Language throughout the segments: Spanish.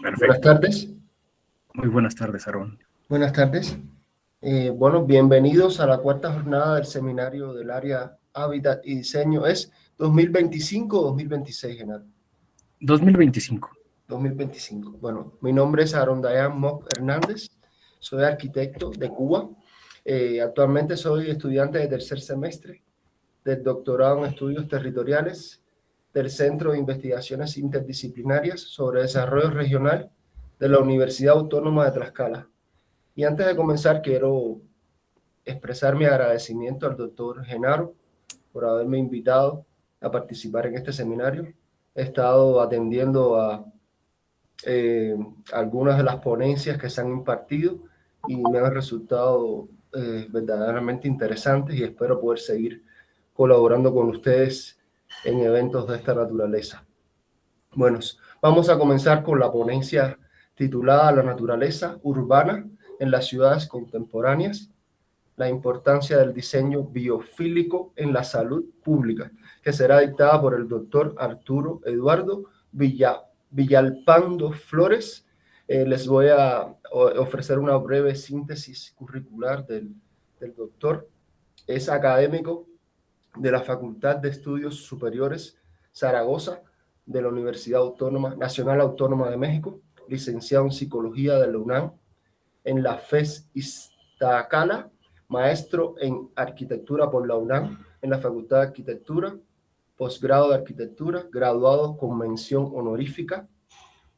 Buenas Perfecto. tardes. Muy buenas tardes, Aarón. Buenas tardes. Bueno, bienvenidos a la cuarta jornada del seminario del área Hábitat y Diseño. ¿Es 2025 o 2026, Genaro? 2025. 2025. Bueno, mi nombre es Aaron Dayan Mock Hernández. Soy arquitecto de Cuba. Actualmente soy estudiante de tercer semestre del doctorado en estudios territoriales del Centro de Investigaciones Interdisciplinarias sobre Desarrollo Regional de la Universidad Autónoma de Tlaxcala. Y antes de comenzar, quiero expresar mi agradecimiento al doctor Genaro por haberme invitado a participar en este seminario. He estado atendiendo a eh, algunas de las ponencias que se han impartido y me han resultado verdaderamente interesantes y espero poder seguir colaborando con ustedes en eventos de esta naturaleza. Bueno, vamos a comenzar con la ponencia titulada La naturaleza urbana en las ciudades contemporáneas, la importancia del diseño biofílico en la salud pública, que será dictada por el doctor Arturo Eduardo Villalpando Flores. Les voy a ofrecer una breve síntesis curricular del doctor. Es académico de la Facultad de Estudios Superiores Zaragoza de la Universidad Nacional Autónoma de México, licenciado en Psicología de la UNAM, en la FES Iztacala, maestro en Arquitectura por la UNAM, en la Facultad de Arquitectura, posgrado de Arquitectura, graduado con mención honorífica,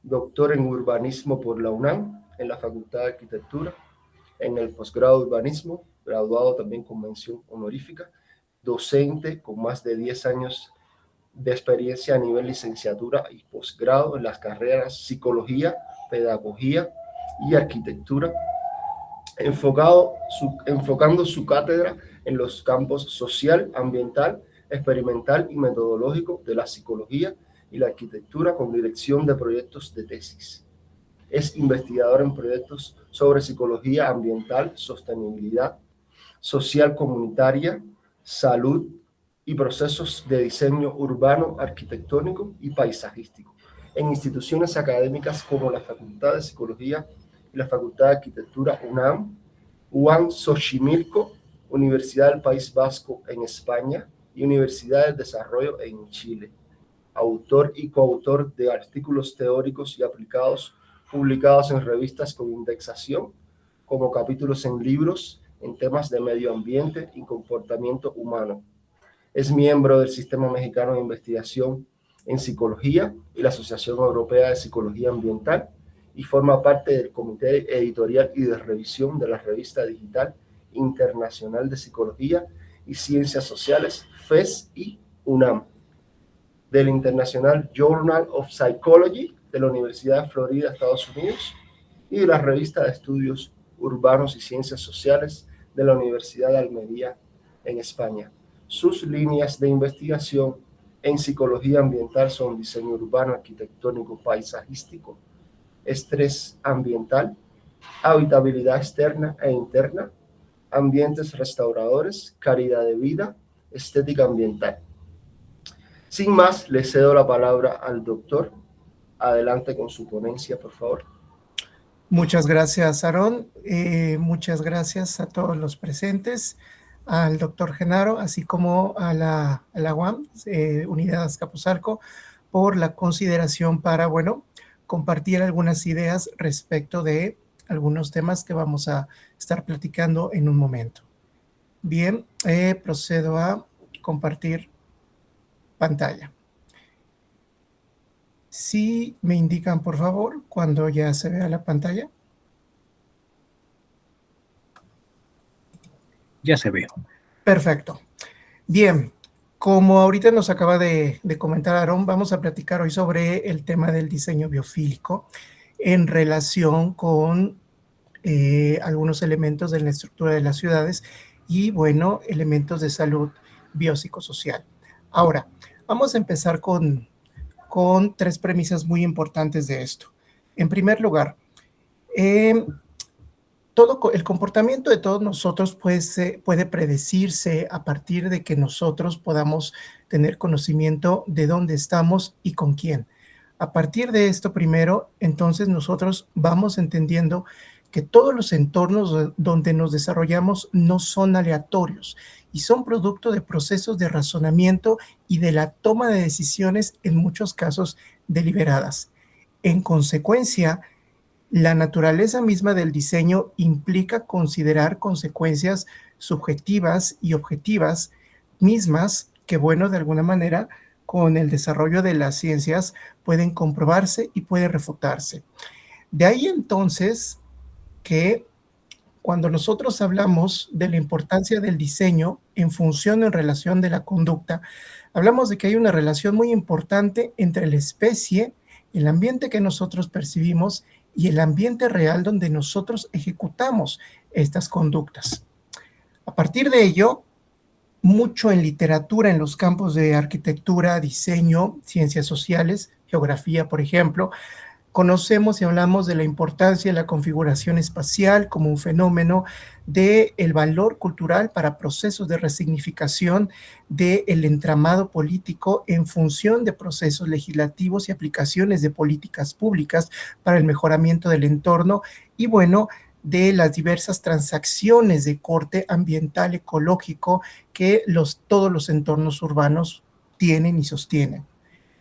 doctor en Urbanismo por la UNAM, en la Facultad de Arquitectura, en el posgrado de Urbanismo, graduado también con mención honorífica, docente con más de 10 años de experiencia a nivel licenciatura y posgrado en las carreras Psicología, Pedagogía y Arquitectura, enfocando su cátedra en los campos social, ambiental, experimental y metodológico de la psicología y la arquitectura con dirección de proyectos de tesis. Es investigador en proyectos sobre psicología ambiental, sostenibilidad, social comunitaria, salud y procesos de diseño urbano, arquitectónico y paisajístico en instituciones académicas como la Facultad de Psicología y la Facultad de Arquitectura UNAM, UAM Xochimilco, Universidad del País Vasco en España y Universidad del Desarrollo en Chile. Autor y coautor de artículos teóricos y aplicados publicados en revistas con indexación, como capítulos en libros en temas de medio ambiente y comportamiento humano. Es miembro del Sistema Mexicano de Investigación en Psicología y la Asociación Europea de Psicología Ambiental y forma parte del Comité Editorial y de Revisión de la Revista Digital Internacional de Psicología y Ciencias Sociales, FES y UNAM, del International Journal of Psychology de la Universidad de Florida, Estados Unidos, y de la Revista de Estudios Urbanos y Ciencias Sociales de la Universidad de Almería en España. Sus líneas de investigación en psicología ambiental son diseño urbano, arquitectónico, paisajístico, estrés ambiental, habitabilidad externa e interna, ambientes restauradores, calidad de vida, estética ambiental. Sin más, le cedo la palabra al doctor. Adelante con su ponencia, por favor. Muchas gracias, Aarón. Muchas gracias a todos los presentes, al doctor Genaro, así como a la UAM, Unidad Azcapotzalco, por la consideración para, compartir algunas ideas respecto de algunos temas que vamos a estar platicando en un momento. Bien, procedo a compartir pantalla. Si me indican, por favor, cuando ya se vea la pantalla. Ya se ve. Perfecto. Bien, como ahorita nos acaba de comentar Aarón, vamos a platicar hoy sobre el tema del diseño biofílico en relación con algunos elementos de la estructura de las ciudades y, elementos de salud biopsicosocial. Ahora, vamos a empezar con tres premisas muy importantes de esto. En primer lugar, el comportamiento de todos nosotros puede predecirse a partir de que nosotros podamos tener conocimiento de dónde estamos y con quién. A partir de esto primero, entonces nosotros vamos entendiendo que todos los entornos donde nos desarrollamos no son aleatorios y son producto de procesos de razonamiento y de la toma de decisiones, en muchos casos deliberadas. En consecuencia, la naturaleza misma del diseño implica considerar consecuencias subjetivas y objetivas mismas que, bueno, de alguna manera, con el desarrollo de las ciencias pueden comprobarse y pueden refutarse. De ahí entonces que cuando nosotros hablamos de la importancia del diseño en función o en relación de la conducta, hablamos de que hay una relación muy importante entre la especie, el ambiente que nosotros percibimos y el ambiente real donde nosotros ejecutamos estas conductas. A partir de ello, mucho en literatura en los campos de arquitectura, diseño, ciencias sociales, geografía, por ejemplo, conocemos y hablamos de la importancia de la configuración espacial como un fenómeno del valor cultural para procesos de resignificación del entramado político en función de procesos legislativos y aplicaciones de políticas públicas para el mejoramiento del entorno y, bueno, de las diversas transacciones de corte ambiental ecológico que todos los entornos urbanos tienen y sostienen.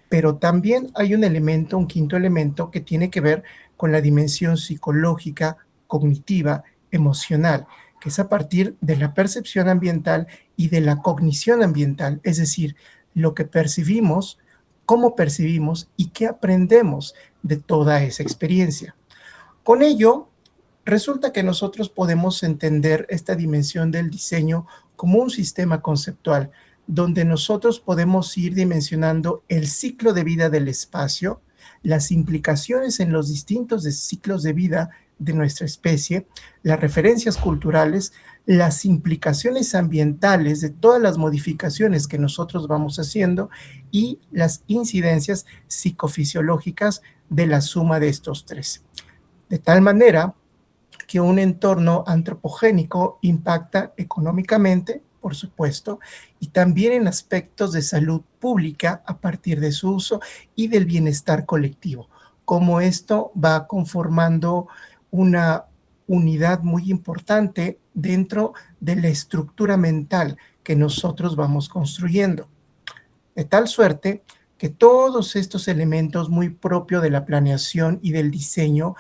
Pero también hay un elemento, un quinto elemento, que tiene que ver con la dimensión psicológica, cognitiva, emocional, que es a partir de la percepción ambiental y de la cognición ambiental, es decir, lo que percibimos, cómo percibimos y qué aprendemos de toda esa experiencia. Con ello, resulta que nosotros podemos entender esta dimensión del diseño como un sistema conceptual, donde nosotros podemos ir dimensionando el ciclo de vida del espacio, las implicaciones en los distintos ciclos de vida de nuestra especie, las referencias culturales, las implicaciones ambientales de todas las modificaciones que nosotros vamos haciendo y las incidencias psicofisiológicas de la suma de estos tres. De tal manera que un entorno antropogénico impacta económicamente, por supuesto, y también en aspectos de salud pública a partir de su uso y del bienestar colectivo, como esto va conformando una unidad muy importante dentro de la estructura mental que nosotros vamos construyendo. De tal suerte que todos estos elementos muy propios de la planeación y del diseño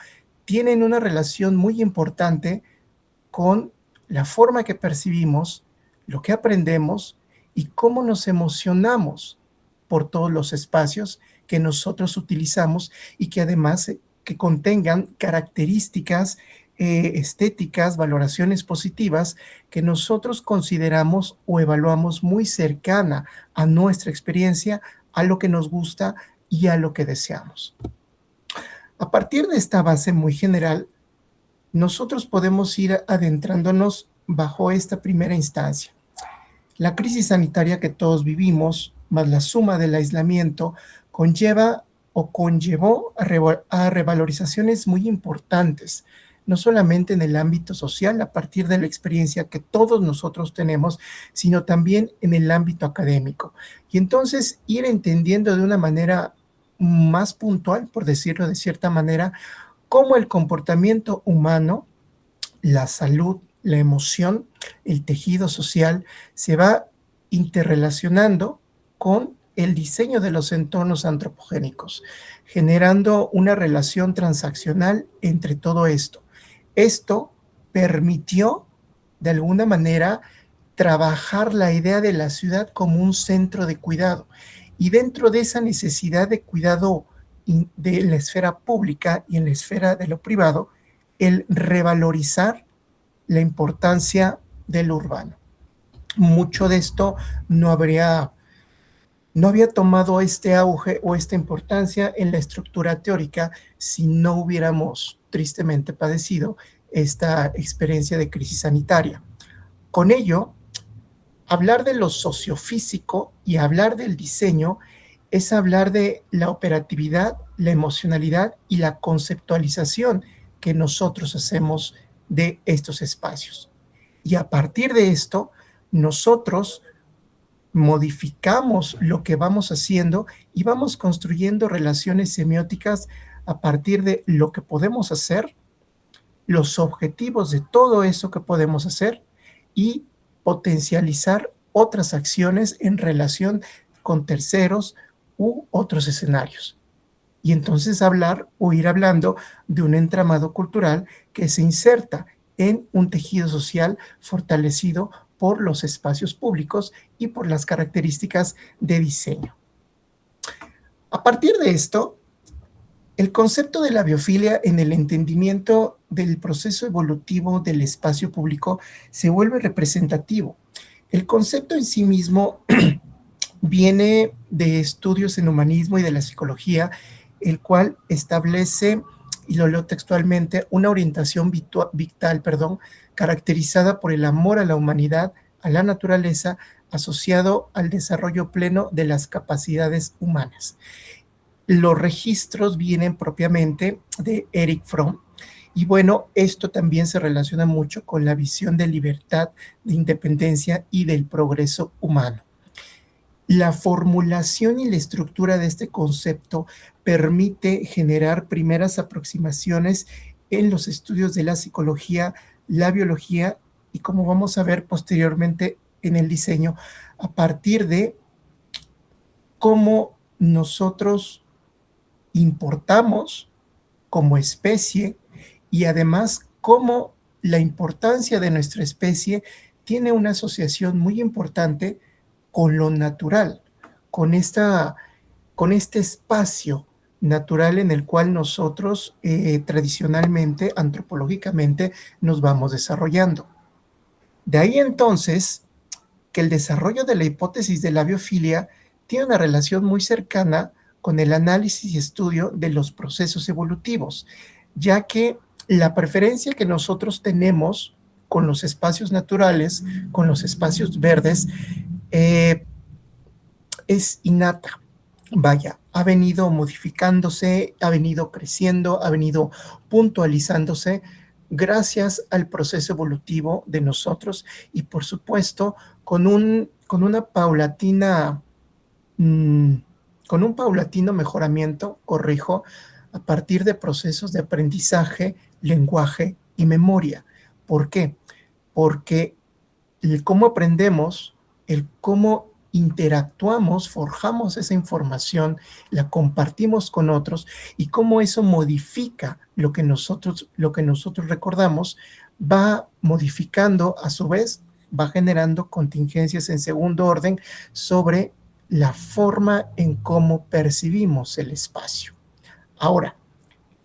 tienen una relación muy importante con la forma que percibimos, lo que aprendemos y cómo nos emocionamos por todos los espacios que nosotros utilizamos y que además que contengan características estéticas, valoraciones positivas que nosotros consideramos o evaluamos muy cercana a nuestra experiencia, a lo que nos gusta y a lo que deseamos. A partir de esta base muy general, nosotros podemos ir adentrándonos bajo esta primera instancia. La crisis sanitaria que todos vivimos, más la suma del aislamiento, conlleva o conllevó a revalorizaciones muy importantes, no solamente en el ámbito social a partir de la experiencia que todos nosotros tenemos, sino también en el ámbito académico. Y entonces ir entendiendo de una manera más puntual, por decirlo de cierta manera, cómo el comportamiento humano, la salud, la emoción, el tejido social se va interrelacionando con el diseño de los entornos antropogénicos, generando una relación transaccional entre todo esto. Esto permitió, de alguna manera, trabajar la idea de la ciudad como un centro de cuidado. Y dentro de esa necesidad de cuidado de la esfera pública y en la esfera de lo privado, el revalorizar la importancia del urbano. Mucho de esto no había tomado este auge o esta importancia en la estructura teórica si no hubiéramos tristemente padecido esta experiencia de crisis sanitaria. Con ello, hablar de lo sociofísico y hablar del diseño es hablar de la operatividad, la emocionalidad y la conceptualización que nosotros hacemos de estos espacios. Y a partir de esto, nosotros modificamos lo que vamos haciendo y vamos construyendo relaciones semióticas a partir de lo que podemos hacer, los objetivos de todo eso que podemos hacer y potencializar otras acciones en relación con terceros u otros escenarios. Y entonces hablar o ir hablando de un entramado cultural que se inserta en un tejido social fortalecido por los espacios públicos y por las características de diseño. A partir de esto, el concepto de la biofilia en el entendimiento del proceso evolutivo del espacio público se vuelve representativo. El concepto en sí mismo viene de estudios en humanismo y de la psicología, el cual establece, y lo leo textualmente, una orientación vital, caracterizada por el amor a la humanidad, a la naturaleza, asociado al desarrollo pleno de las capacidades humanas. Los registros vienen propiamente de Erich Fromm, y bueno, esto también se relaciona mucho con la visión de libertad, de independencia y del progreso humano. La formulación y la estructura de este concepto permite generar primeras aproximaciones en los estudios de la psicología, la biología y, como vamos a ver posteriormente en el diseño, a partir de cómo nosotros importamos como especie y además cómo la importancia de nuestra especie tiene una asociación muy importante con lo natural, con este espacio natural en el cual nosotros tradicionalmente, antropológicamente, nos vamos desarrollando. De ahí entonces que el desarrollo de la hipótesis de la biofilia tiene una relación muy cercana con el análisis y estudio de los procesos evolutivos, ya que la preferencia que nosotros tenemos con los espacios naturales, con los espacios verdes, es innata. Vaya, ha venido modificándose, ha venido creciendo, ha venido puntualizándose gracias al proceso evolutivo de nosotros y, por supuesto, con un paulatino mejoramiento, a partir de procesos de aprendizaje, lenguaje y memoria. ¿Por qué? Porque el cómo aprendemos, el cómo interactuamos, forjamos esa información, la compartimos con otros y cómo eso modifica lo que nosotros recordamos, va modificando, a su vez, va generando contingencias en segundo orden sobre la forma en cómo percibimos el espacio. Ahora,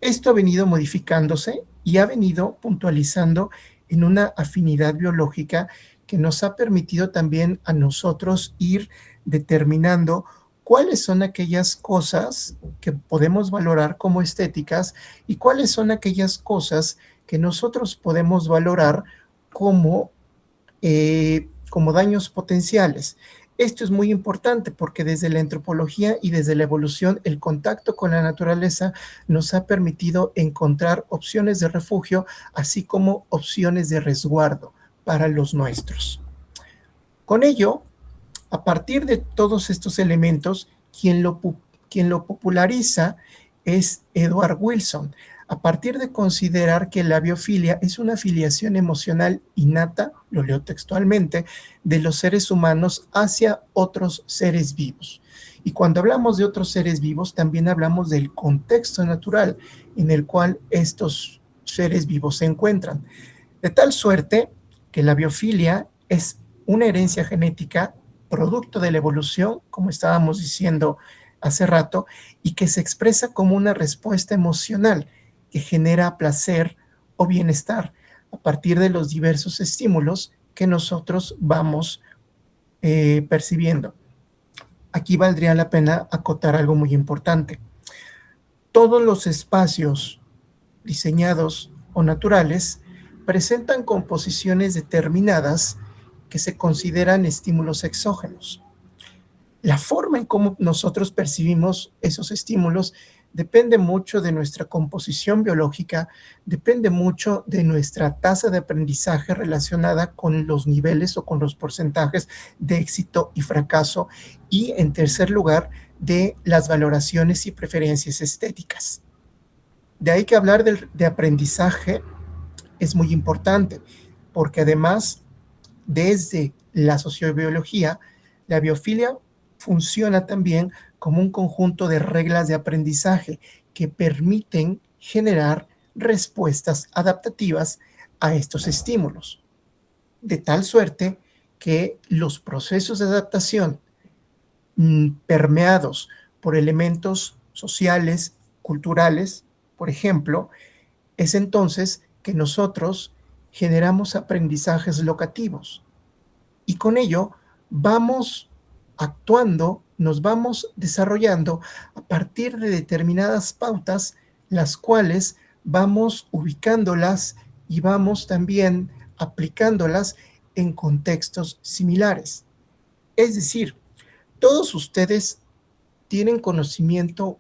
esto ha venido modificándose y ha venido puntualizando en una afinidad biológica que nos ha permitido también a nosotros ir determinando cuáles son aquellas cosas que podemos valorar como estéticas y cuáles son aquellas cosas que nosotros podemos valorar como daños potenciales. Esto es muy importante porque desde la antropología y desde la evolución, el contacto con la naturaleza nos ha permitido encontrar opciones de refugio, así como opciones de resguardo para los nuestros. Con ello, a partir de todos estos elementos, quien lo populariza es Edward Wilson, a partir de considerar que la biofilia es una filiación emocional innata, lo leo textualmente, de los seres humanos hacia otros seres vivos. Y cuando hablamos de otros seres vivos, también hablamos del contexto natural en el cual estos seres vivos se encuentran. De tal suerte que la biofilia es una herencia genética producto de la evolución, como estábamos diciendo hace rato, y que se expresa como una respuesta emocional que genera placer o bienestar a partir de los diversos estímulos que nosotros vamos percibiendo. Aquí valdría la pena acotar algo muy importante. Todos los espacios diseñados o naturales presentan composiciones determinadas que se consideran estímulos exógenos. La forma en cómo nosotros percibimos esos estímulos depende mucho de nuestra composición biológica, depende mucho de nuestra tasa de aprendizaje relacionada con los niveles o con los porcentajes de éxito y fracaso, y en tercer lugar, de las valoraciones y preferencias estéticas. De ahí que hablar de aprendizaje es muy importante, porque además, desde la sociobiología, la biofilia funciona también como un conjunto de reglas de aprendizaje que permiten generar respuestas adaptativas a estos estímulos, de tal suerte que los procesos de adaptación permeados por elementos sociales, culturales, por ejemplo, es entonces que nosotros generamos aprendizajes locativos y con ello vamos actuando, nos vamos desarrollando a partir de determinadas pautas, las cuales vamos ubicándolas y vamos también aplicándolas en contextos similares. Es decir, todos ustedes tienen conocimiento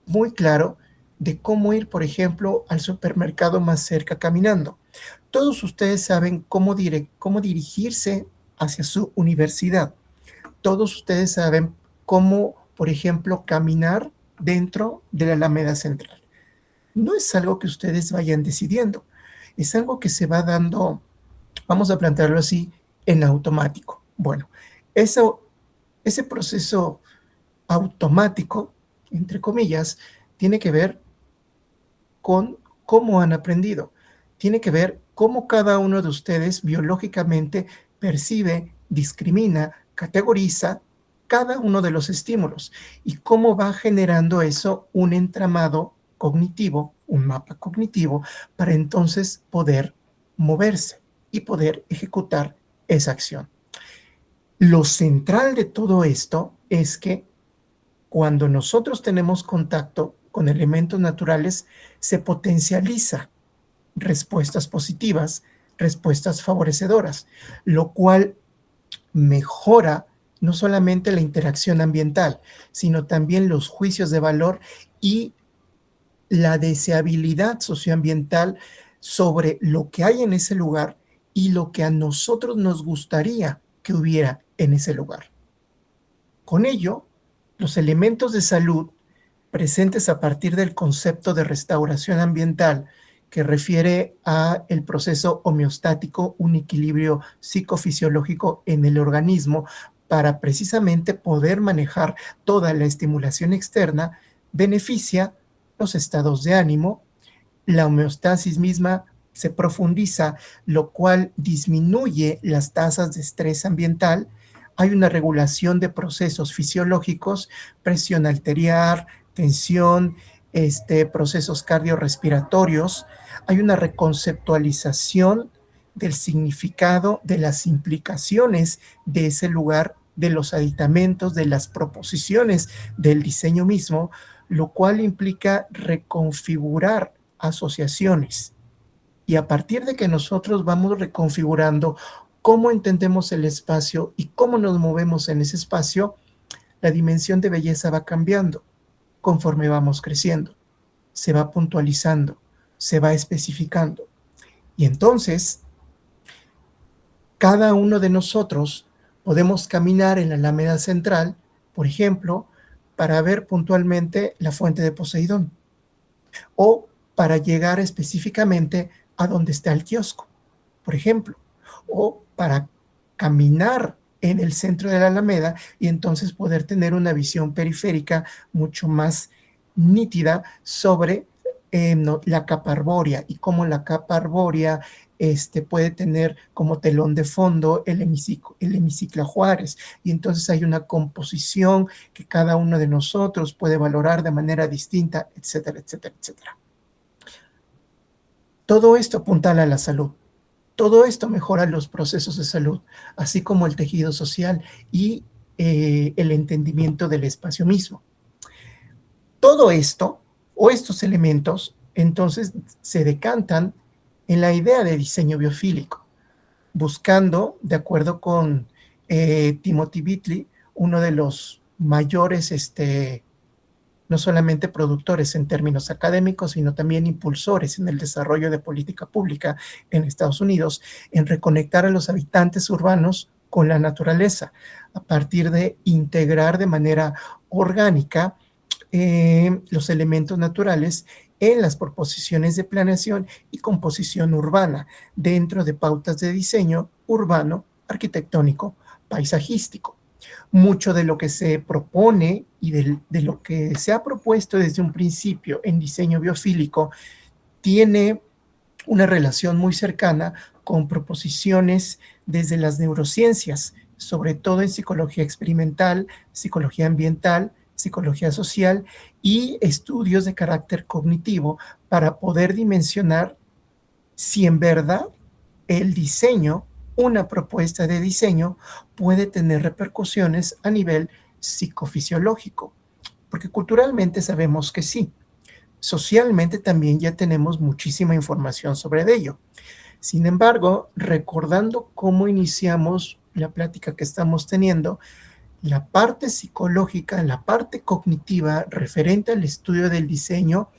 muy claro de cómo ir, por ejemplo, al supermercado más cerca caminando. Todos ustedes saben cómo dirigirse hacia su universidad. Todos ustedes saben cómo, por ejemplo, caminar dentro de la Alameda Central. No es algo que ustedes vayan decidiendo, es algo que se va dando, vamos a plantearlo así, en automático. Bueno, ese proceso automático, entre comillas, tiene que ver con cómo han aprendido. Tiene que ver cómo cada uno de ustedes biológicamente percibe, discrimina, categoriza cada uno de los estímulos y cómo va generando eso un entramado cognitivo, un mapa cognitivo, para entonces poder moverse y poder ejecutar esa acción. Lo central de todo esto es que cuando nosotros tenemos contacto con elementos naturales, se potencializa respuestas positivas, respuestas favorecedoras, lo cual mejora no solamente la interacción ambiental, sino también los juicios de valor y la deseabilidad socioambiental sobre lo que hay en ese lugar y lo que a nosotros nos gustaría que hubiera en ese lugar. Con ello, los elementos de salud presentes a partir del concepto de restauración ambiental, que refiere a el proceso homeostático, un equilibrio psicofisiológico en el organismo para precisamente poder manejar toda la estimulación externa, beneficia los estados de ánimo. La homeostasis misma se profundiza, lo cual disminuye las tasas de estrés ambiental. Hay una regulación de procesos fisiológicos, presión arterial, tensión, procesos cardiorrespiratorios. Hay una reconceptualización del significado, de las implicaciones de ese lugar, de los aditamentos, de las proposiciones del diseño mismo, lo cual implica reconfigurar asociaciones. Y a partir de que nosotros vamos reconfigurando cómo entendemos el espacio y cómo nos movemos en ese espacio, la dimensión de belleza va cambiando conforme vamos creciendo, se va puntualizando, se va especificando. Y entonces, cada uno de nosotros podemos caminar en la Alameda Central, por ejemplo, para ver puntualmente la fuente de Poseidón, o para llegar específicamente a donde está el kiosco, por ejemplo, o para caminar en el centro de la Alameda y entonces poder tener una visión periférica mucho más nítida sobre la capa arbórea y cómo la capa arbórea puede tener como telón de fondo el hemiciclo Juárez, y entonces hay una composición que cada uno de nosotros puede valorar de manera distinta, etcétera, etcétera, etcétera. Todo esto apuntala a la salud. Todo esto mejora los procesos de salud, así como el tejido social y el entendimiento del espacio mismo. Todo esto, o estos elementos, entonces se decantan en la idea de diseño biofílico, buscando, de acuerdo con Timothy Beatley, uno de los mayores no solamente productores en términos académicos, sino también impulsores en el desarrollo de política pública en Estados Unidos, en reconectar a los habitantes urbanos con la naturaleza, a partir de integrar de manera orgánica los elementos naturales en las proposiciones de planeación y composición urbana, dentro de pautas de diseño urbano, arquitectónico, paisajístico. Mucho de lo que se propone y de lo que se ha propuesto desde un principio en diseño biofílico tiene una relación muy cercana con proposiciones desde las neurociencias, sobre todo en psicología experimental, psicología ambiental, psicología social y estudios de carácter cognitivo para poder dimensionar si en verdad el diseño, una propuesta de diseño, puede tener repercusiones a nivel psicofisiológico, porque culturalmente sabemos que sí. Socialmente también ya tenemos muchísima información sobre ello. Sin embargo, recordando cómo iniciamos la plática que estamos teniendo, la parte psicológica, la parte cognitiva referente al estudio del diseño,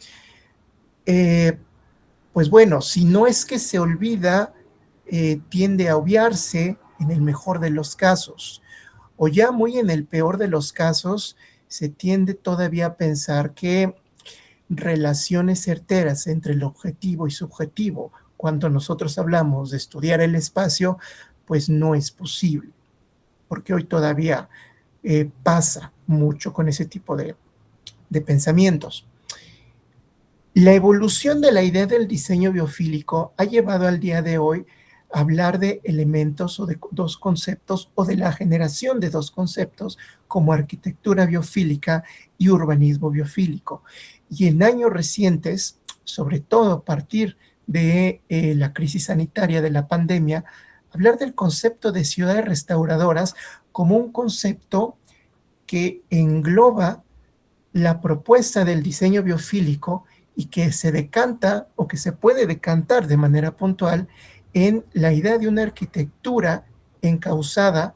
pues bueno, si no es que se olvida, tiende a obviarse en el mejor de los casos, o ya muy en el peor de los casos, se tiende todavía a pensar que relaciones certeras entre el objetivo y subjetivo, cuando nosotros hablamos de estudiar el espacio, pues no es posible, porque hoy todavía pasa mucho con ese tipo de pensamientos. La evolución de la idea del diseño biofílico ha llevado al día de hoy a hablar de elementos o de dos conceptos o de la generación de dos conceptos como arquitectura biofílica y urbanismo biofílico. Y en años recientes, sobre todo a partir de la crisis sanitaria de la pandemia, hablar del concepto de ciudades restauradoras como un concepto que engloba la propuesta del diseño biofílico y que se decanta o que se puede decantar de manera puntual en la idea de una arquitectura encauzada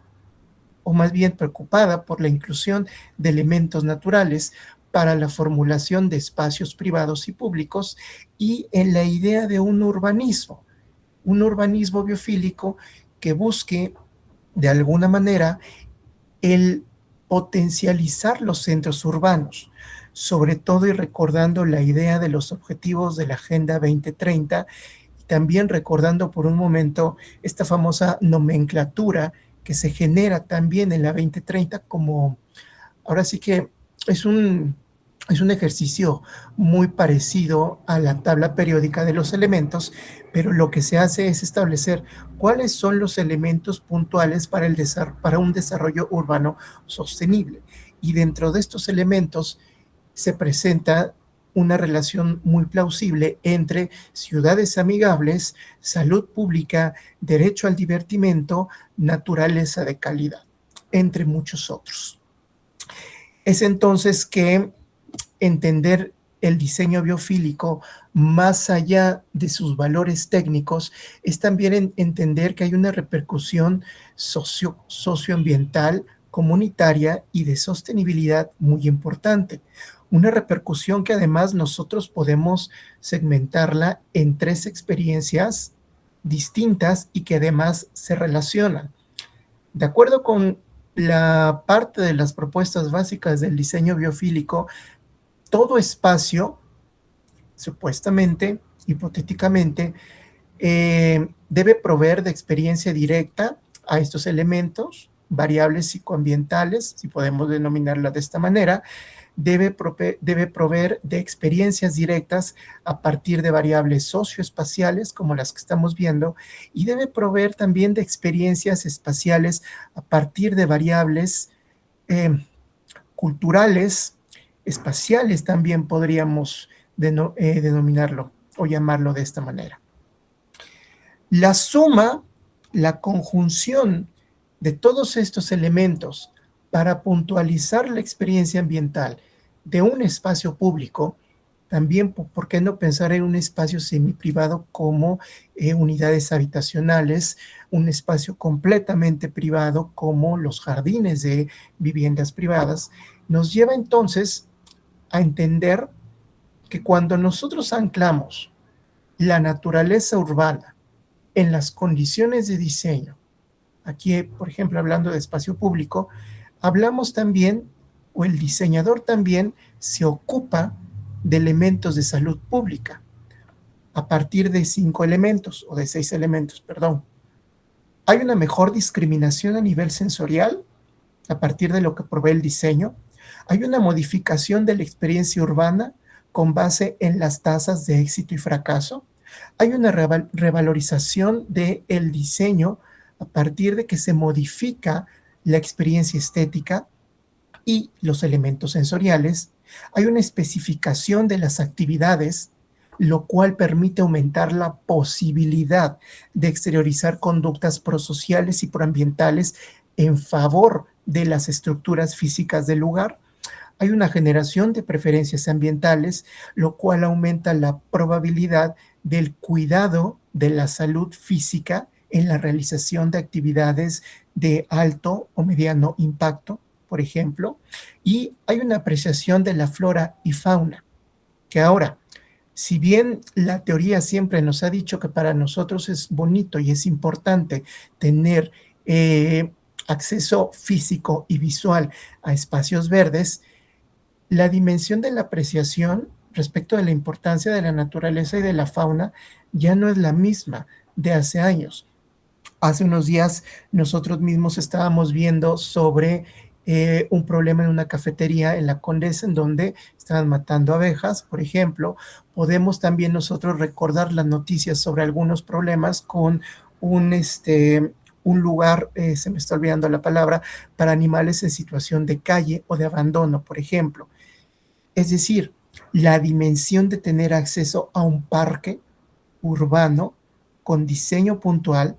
o más bien preocupada por la inclusión de elementos naturales para la formulación de espacios privados y públicos y en la idea de un urbanismo biofílico que busque de alguna manera el potencializar los centros urbanos, sobre todo y recordando la idea de los objetivos de la Agenda 2030, y también recordando por un momento esta famosa nomenclatura que se genera también en la 2030 como, ahora sí que es un ejercicio muy parecido a la tabla periódica de los elementos, pero lo que se hace es establecer cuáles son los elementos puntuales para un desarrollo urbano sostenible. Y dentro de estos elementos se presenta una relación muy plausible entre ciudades amigables, salud pública, derecho al divertimento, naturaleza de calidad, entre muchos otros. Es entonces que entender el diseño biofílico más allá de sus valores técnicos es también entender que hay una repercusión socioambiental, comunitaria y de sostenibilidad muy importante. Una repercusión que además nosotros podemos segmentarla en 3 experiencias distintas y que además se relacionan. De acuerdo con la parte de las propuestas básicas del diseño biofílico, todo espacio, supuestamente, hipotéticamente, debe proveer de experiencia directa a estos elementos, variables psicoambientales, si podemos denominarla de esta manera, debe proveer de experiencias directas a partir de variables socioespaciales, como las que estamos viendo, y debe proveer también de experiencias espaciales a partir de variables culturales, espaciales también podríamos denominarlo o llamarlo de esta manera. La suma, la conjunción de todos estos elementos para puntualizar la experiencia ambiental de un espacio público, también, ¿por qué no pensar en un espacio semiprivado como unidades habitacionales, un espacio completamente privado como los jardines de viviendas privadas? Nos lleva entonces a entender que cuando nosotros anclamos la naturaleza urbana en las condiciones de diseño, aquí, por ejemplo, hablando de espacio público, hablamos también, o el diseñador también se ocupa de elementos de salud pública, a partir de 5 elementos, o de 6 elementos, perdón. Hay una mejor discriminación a nivel sensorial, a partir de lo que provee el diseño. Hay una modificación de la experiencia urbana con base en las tasas de éxito y fracaso. Hay una revalorización del diseño a partir de que se modifica la experiencia estética y los elementos sensoriales. Hay una especificación de las actividades, lo cual permite aumentar la posibilidad de exteriorizar conductas prosociales y proambientales en favor de las estructuras físicas del lugar. Hay una generación de preferencias ambientales, lo cual aumenta la probabilidad del cuidado de la salud física en la realización de actividades de alto o mediano impacto, por ejemplo. Y hay una apreciación de la flora y fauna, que ahora, si bien la teoría siempre nos ha dicho que para nosotros es bonito y es importante tener acceso físico y visual a espacios verdes, la dimensión de la apreciación respecto de la importancia de la naturaleza y de la fauna ya no es la misma de hace años. Hace unos días nosotros mismos estábamos viendo sobre un problema en una cafetería en la Condesa, en donde estaban matando abejas, por ejemplo. Podemos también nosotros recordar las noticias sobre algunos problemas con un lugar, se me está olvidando la palabra, para animales en situación de calle o de abandono, por ejemplo. Es decir, la dimensión de tener acceso a un parque urbano con diseño puntual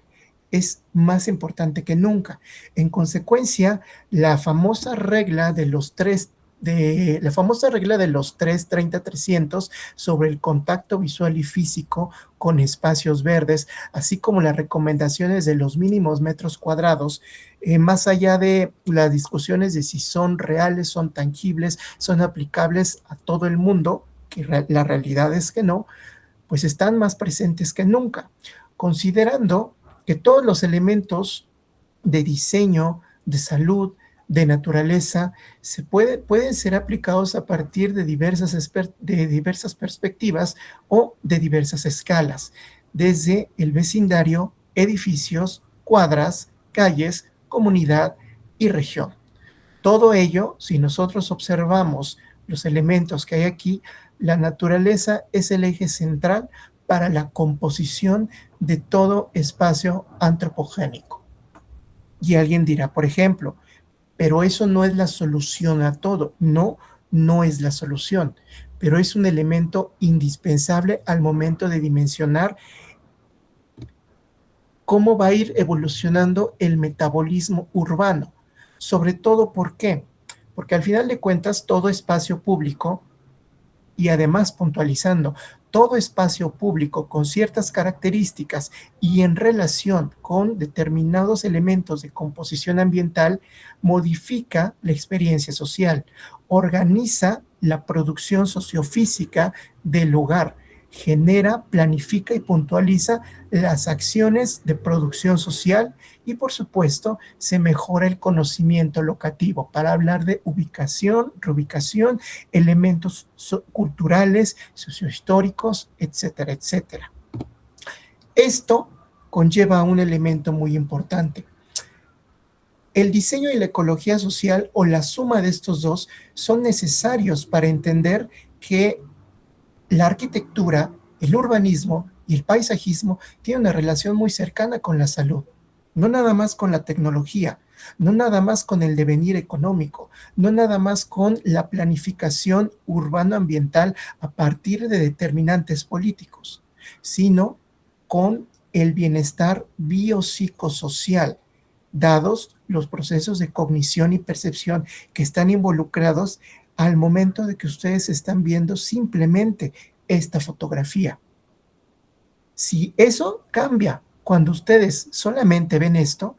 es más importante que nunca. En consecuencia, la famosa regla de los 30-300 sobre el contacto visual y físico con espacios verdes, así como las recomendaciones de los mínimos metros cuadrados, más allá de las discusiones de si son reales, son tangibles, son aplicables a todo el mundo, que la realidad es que no, pues están más presentes que nunca, considerando que todos los elementos de diseño, de salud, de naturaleza, pueden ser aplicados a partir de diversas perspectivas o de diversas escalas, desde el vecindario, edificios, cuadras, calles, comunidad y región. Todo ello, si nosotros observamos los elementos que hay aquí, la naturaleza es el eje central para la composición de todo espacio antropogénico. Y alguien dirá, por ejemplo, pero eso no es la solución a todo. No, no es la solución, pero es un elemento indispensable al momento de dimensionar cómo va a ir evolucionando el metabolismo urbano. Sobre todo, ¿por qué? Porque al final de cuentas, todo espacio público, y además puntualizando, todo espacio público con ciertas características y en relación con determinados elementos de composición ambiental, modifica la experiencia social, organiza la producción sociofísica del lugar, genera, planifica y puntualiza las acciones de producción social y, por supuesto, se mejora el conocimiento locativo para hablar de ubicación, reubicación, elementos culturales, sociohistóricos, etcétera, etcétera. Esto conlleva un elemento muy importante. El diseño y la ecología social, o la suma de estos dos, son necesarios para entender que la arquitectura, el urbanismo y el paisajismo tienen una relación muy cercana con la salud. No nada más con la tecnología, no nada más con el devenir económico, no nada más con la planificación urbano-ambiental a partir de determinantes políticos, sino con el bienestar biopsicosocial, dados los procesos de cognición y percepción que están involucrados al momento de que ustedes están viendo simplemente esta fotografía. Si eso cambia cuando ustedes solamente ven esto,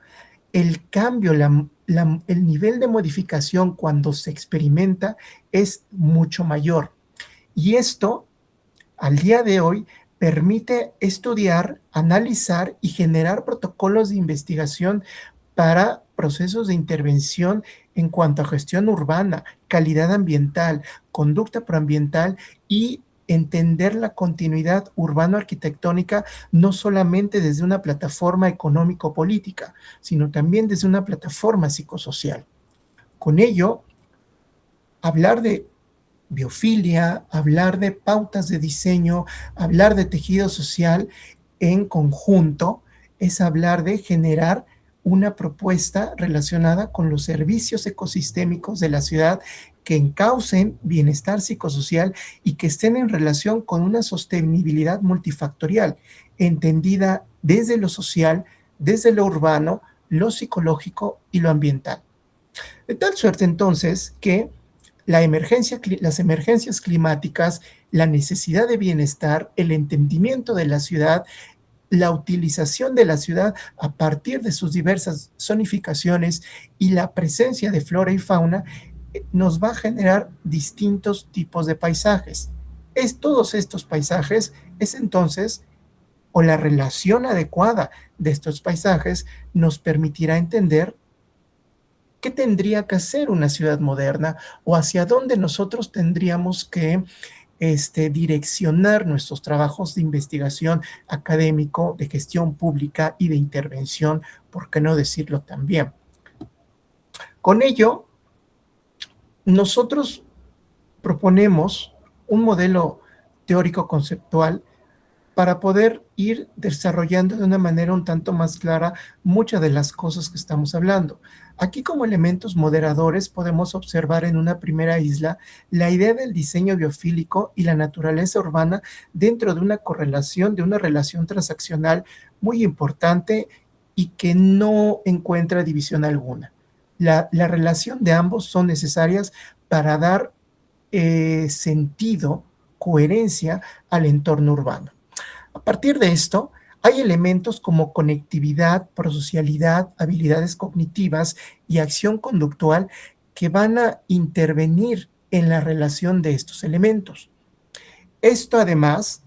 el cambio, el nivel de modificación cuando se experimenta es mucho mayor. Y esto, al día de hoy, permite estudiar, analizar y generar protocolos de investigación para procesos de intervención en cuanto a gestión urbana, calidad ambiental, conducta proambiental y entender la continuidad urbano-arquitectónica no solamente desde una plataforma económico-política, sino también desde una plataforma psicosocial. Con ello, hablar de biofilia, hablar de pautas de diseño, hablar de tejido social en conjunto, es hablar de generar una propuesta relacionada con los servicios ecosistémicos de la ciudad que encaucen bienestar psicosocial y que estén en relación con una sostenibilidad multifactorial, entendida desde lo social, desde lo urbano, lo psicológico y lo ambiental. De tal suerte entonces que las emergencias climáticas, la necesidad de bienestar, el entendimiento de la ciudad, la utilización de la ciudad a partir de sus diversas zonificaciones y la presencia de flora y fauna nos va a generar distintos tipos de paisajes. Todos estos paisajes es entonces, o la relación adecuada de estos paisajes nos permitirá entender qué tendría que hacer una ciudad moderna o hacia dónde nosotros tendríamos que direccionar nuestros trabajos de investigación académico, de gestión pública y de intervención, por qué no decirlo también. Con ello, nosotros proponemos un modelo teórico conceptual para poder ir desarrollando de una manera un tanto más clara muchas de las cosas que estamos hablando. Aquí, como elementos moderadores, podemos observar en una primera isla la idea del diseño biofílico y la naturaleza urbana dentro de una correlación, de una relación transaccional muy importante y que no encuentra división alguna. La relación de ambos son necesarias para dar sentido, coherencia al entorno urbano. A partir de esto, hay elementos como conectividad, prosocialidad, habilidades cognitivas y acción conductual que van a intervenir en la relación de estos elementos. Esto además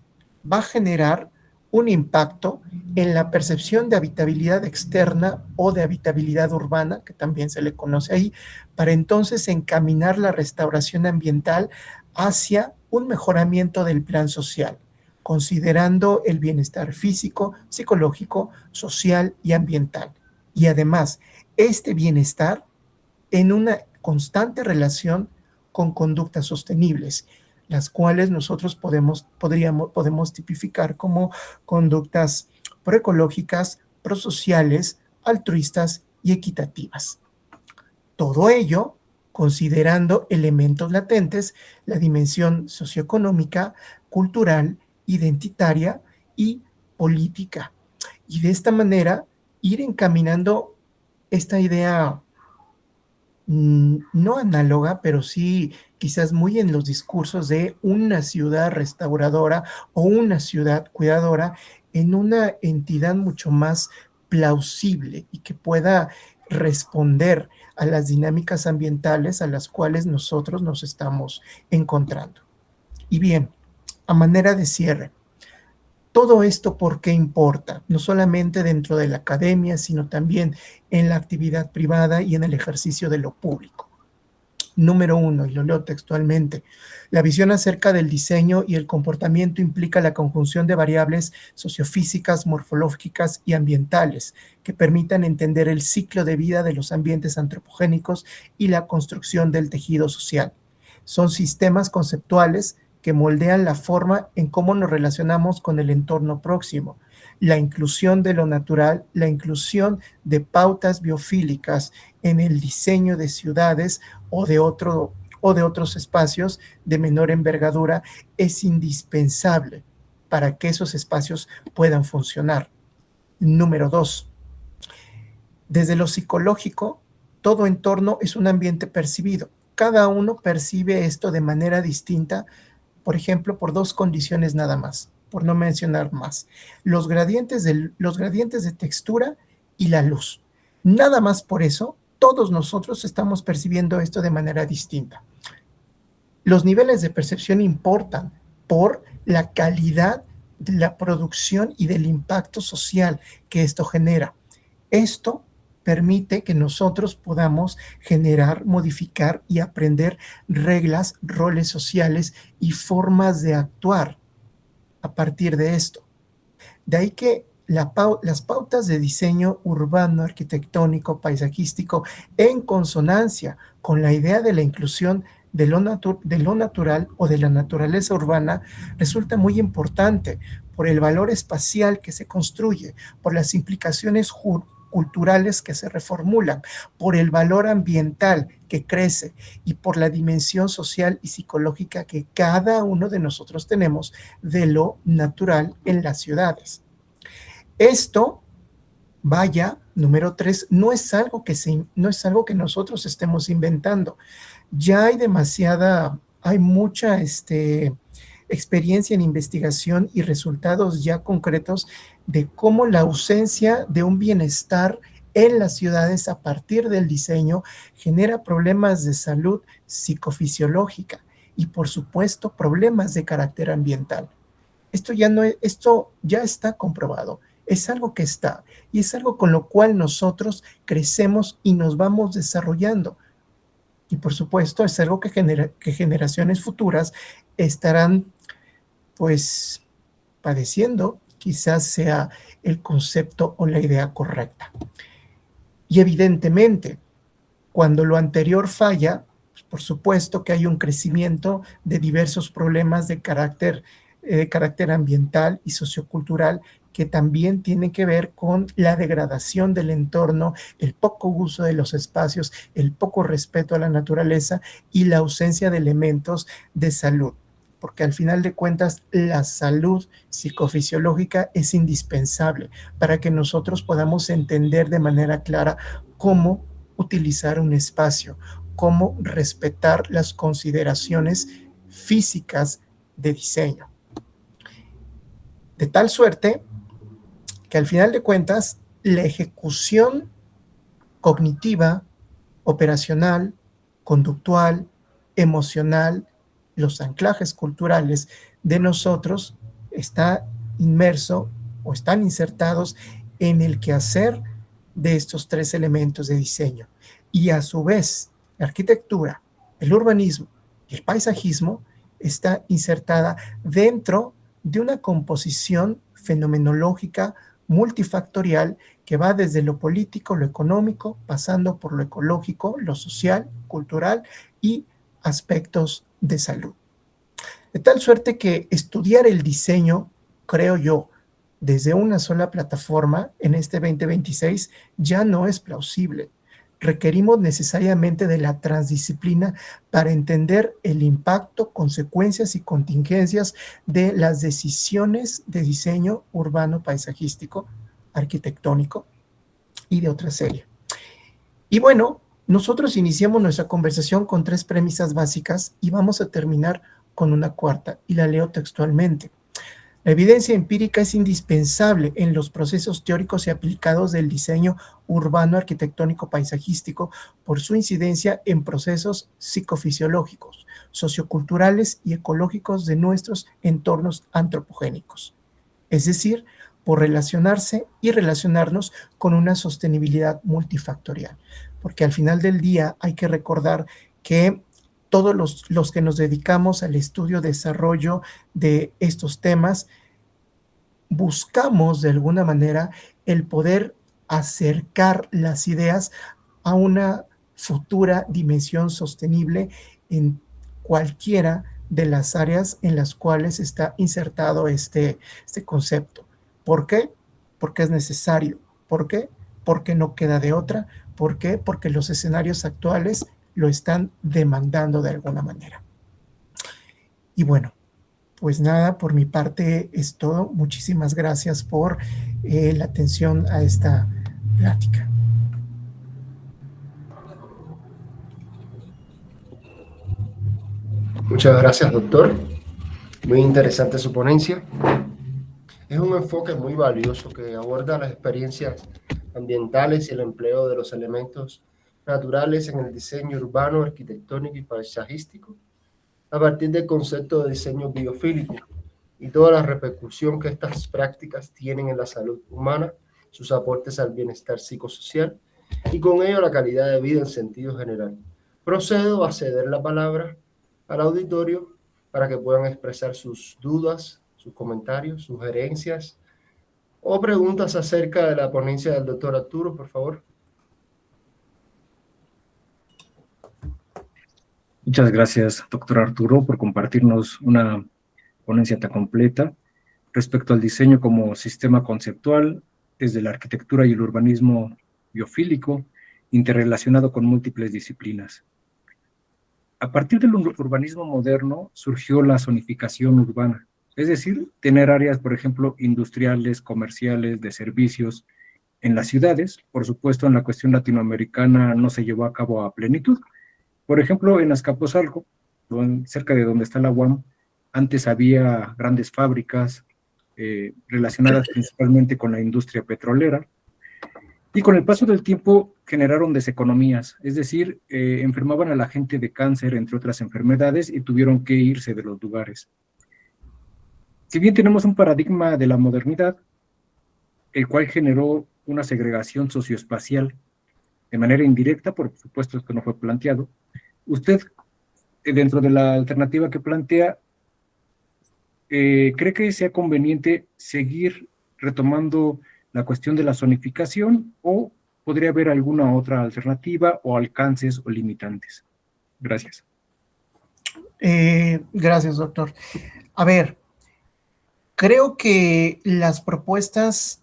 va a generar un impacto en la percepción de habitabilidad externa o de habitabilidad urbana, que también se le conoce ahí, para entonces encaminar la restauración ambiental hacia un mejoramiento del plan social, considerando el bienestar físico, psicológico, social y ambiental. Y además, este bienestar en una constante relación con conductas sostenibles, las cuales nosotros podemos tipificar como conductas proecológicas, prosociales, altruistas y equitativas. Todo ello considerando elementos latentes, la dimensión socioeconómica, cultural, identitaria y política. Y de esta manera ir encaminando esta idea no análoga, pero sí quizás muy en los discursos de una ciudad restauradora o una ciudad cuidadora en una entidad mucho más plausible y que pueda responder a las dinámicas ambientales a las cuales nosotros nos estamos encontrando. Y bien, a manera de cierre, todo esto, ¿por qué importa? No solamente dentro de la academia, sino también en la actividad privada y en el ejercicio de lo público. Número 1, y lo leo textualmente, la visión acerca del diseño y el comportamiento implica la conjunción de variables sociofísicas, morfológicas y ambientales que permitan entender el ciclo de vida de los ambientes antropogénicos y la construcción del tejido social. Son sistemas conceptuales que moldean la forma en cómo nos relacionamos con el entorno próximo, la inclusión de lo natural, la inclusión de pautas biofílicas en el diseño de ciudades o de otros espacios de menor envergadura es indispensable para que esos espacios puedan funcionar. Número 2. Desde lo psicológico, todo entorno es un ambiente percibido. Cada uno percibe esto de manera distinta, por ejemplo, por 2 condiciones nada más, por no mencionar más. Los gradientes de textura y la luz. Nada más por eso, todos nosotros estamos percibiendo esto de manera distinta. Los niveles de percepción importan por la calidad de la producción y del impacto social que esto genera. Esto permite que nosotros podamos generar, modificar y aprender reglas, roles sociales y formas de actuar a partir de esto. De ahí que las pautas de diseño urbano, arquitectónico, paisajístico, en consonancia con la idea de la inclusión de lo natural o de la naturaleza urbana, resulta muy importante por el valor espacial que se construye, por las implicaciones culturales que se reformulan, por el valor ambiental que crece y por la dimensión social y psicológica que cada uno de nosotros tenemos de lo natural en las ciudades. Esto, vaya, número 3, no es algo que nosotros estemos inventando. Ya hay mucha experiencia en investigación y resultados ya concretos de cómo la ausencia de un bienestar en las ciudades a partir del diseño genera problemas de salud psicofisiológica y, por supuesto, problemas de carácter ambiental. Esto ya está comprobado. Es algo que está y es algo con lo cual nosotros crecemos y nos vamos desarrollando. Y por supuesto es algo que generaciones futuras estarán pues padeciendo, quizás sea el concepto o la idea correcta. Y evidentemente, cuando lo anterior falla, pues por supuesto que hay un crecimiento de diversos problemas de carácter ambiental y sociocultural que también tiene que ver con la degradación del entorno, el poco uso de los espacios, el poco respeto a la naturaleza y la ausencia de elementos de salud. Porque al final de cuentas, la salud psicofisiológica es indispensable para que nosotros podamos entender de manera clara cómo utilizar un espacio, cómo respetar las consideraciones físicas de diseño. De tal suerte que al final de cuentas, la ejecución cognitiva, operacional, conductual, emocional, los anclajes culturales de nosotros está inmerso o están insertados en el quehacer de estos 3 elementos de diseño. Y a su vez, la arquitectura, el urbanismo y el paisajismo está insertada dentro de una composición fenomenológica multifactorial que va desde lo político, lo económico, pasando por lo ecológico, lo social, cultural y aspectos de salud. De tal suerte que estudiar el diseño, creo yo, desde una sola plataforma en este 2026 ya no es plausible. Requerimos necesariamente de la transdisciplina para entender el impacto, consecuencias y contingencias de las decisiones de diseño urbano, paisajístico, arquitectónico y de otra serie. Y bueno, nosotros iniciamos nuestra conversación con 3 premisas básicas y vamos a terminar con una cuarta, y la leo textualmente. La evidencia empírica es indispensable en los procesos teóricos y aplicados del diseño urbano, arquitectónico, paisajístico por su incidencia en procesos psicofisiológicos, socioculturales y ecológicos de nuestros entornos antropogénicos. Es decir, por relacionarse y relacionarnos con una sostenibilidad multifactorial. Porque al final del día hay que recordar que todos los que nos dedicamos al estudio, desarrollo de estos temas, buscamos de alguna manera el poder acercar las ideas a una futura dimensión sostenible en cualquiera de las áreas en las cuales está insertado este concepto. ¿Por qué? Porque es necesario. ¿Por qué? Porque no queda de otra. ¿Por qué? Porque los escenarios actuales lo están demandando de alguna manera. Y bueno, pues nada, por mi parte es todo. Muchísimas gracias por la atención a esta plática. Muchas gracias, doctor. Muy interesante su ponencia. Es un enfoque muy valioso que aborda las experiencias ambientales y el empleo de los elementos naturales en el diseño urbano, arquitectónico y paisajístico, a partir del concepto de diseño biofílico y toda la repercusión que estas prácticas tienen en la salud humana, sus aportes al bienestar psicosocial y con ello la calidad de vida en sentido general. Procedo a ceder la palabra al auditorio para que puedan expresar sus dudas, sus comentarios, sugerencias o preguntas acerca de la ponencia del doctor Arturo, por favor. Muchas gracias, doctor Arturo, por compartirnos una ponencia tan completa respecto al diseño como sistema conceptual desde la arquitectura y el urbanismo biofílico, interrelacionado con múltiples disciplinas. A partir del urbanismo moderno surgió la zonificación urbana, es decir, tener áreas, por ejemplo, industriales, comerciales, de servicios en las ciudades. Por supuesto, en la cuestión latinoamericana no se llevó a cabo a plenitud. Por ejemplo, en Azcapotzalco, cerca de donde está la UAM, antes había grandes fábricas relacionadas principalmente con la industria petrolera, y con el paso del tiempo generaron deseconomías, es decir, enfermaban a la gente de cáncer, entre otras enfermedades, y tuvieron que irse de los lugares. Si bien tenemos un paradigma de la modernidad, el cual generó una segregación socioespacial de manera indirecta, por supuesto esto no fue planteado, usted, dentro de la alternativa que plantea, ¿cree que sea conveniente seguir retomando la cuestión de la zonificación o podría haber alguna otra alternativa o alcances o limitantes? Gracias. Gracias, doctor. A ver, creo que las propuestas